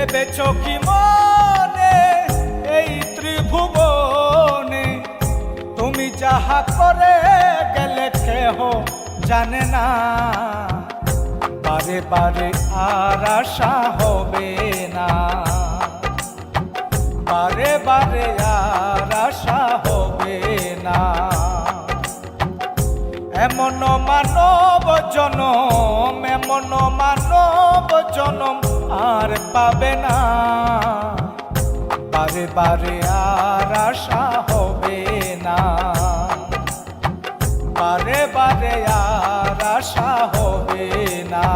ভেবেছ কি মনে এই ত্রিভুবনে তুমি যাহা করে গেলে কেহ জানে না, বারে বারে আর আশা হবে না, বারে বারে আর আশা হবে না। এমন মানব জনম, এমন মানব জনম আর পাবে না, বারে বারে আর আশা হবে না, বারে বারে আর আশা হবে না।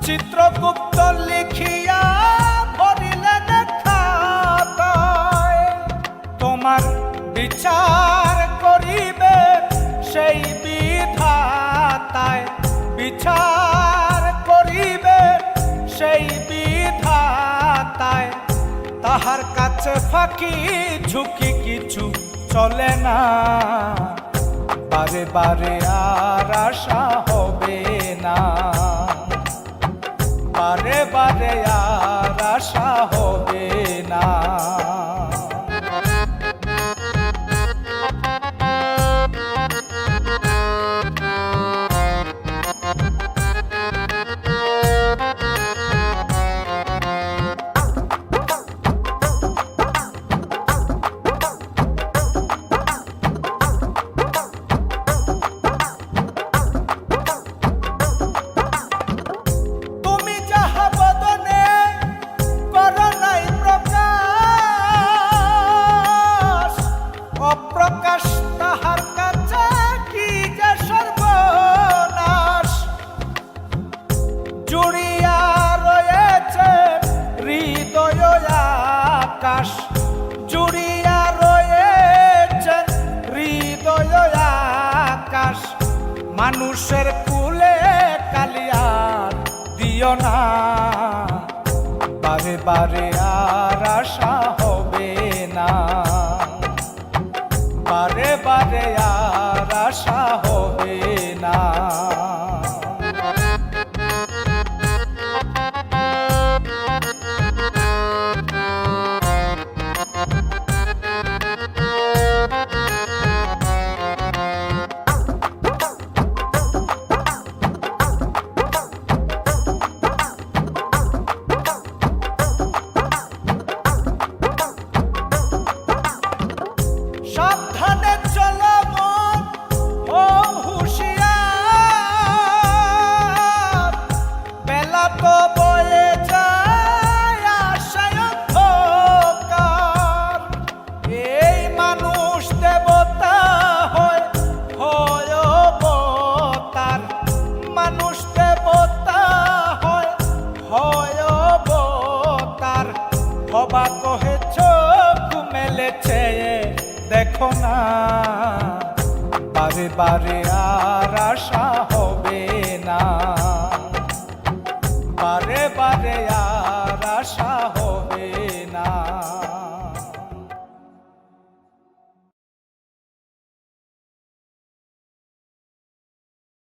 চিত্রগুপ্ত লিখিয়া ভরিলেন খাতায়, তোমার বিচার করিবে সেই বিধাতায়, বিচার করিবে সেই বিধাতায়। তাহার কাছে ফাঁকি ঝুঁকি কিছু চলে না, বারে বারে আর আশা হবে না, বারে বারে আর আশা হবে না। অপ্রকাশ তাহার কাছে কি যে সর্বনাশ, জুড়িয়া রয়েছে হৃদয় আকাশ, জুড়িয়া রয়েছে হৃদয় আকাশ। মানুষের কুলে কালিয়ার দিও না, বারে বারে আর আশা হবে না, বারে বারে আর আশা হবে না। সাবধানে চলো মন ও হুঁশিয়ার, বেলা তো বয়ে যায় আশায় অন্ধকার। এই মানুষ দেবতা হয় হয় অবতার, মানুষ দেবতা হয় হয় অবতার। হবা কহে চোখ মেলেছে দেখো না, বারে বারে আর আশা হবে না, বারে বারে আর আশা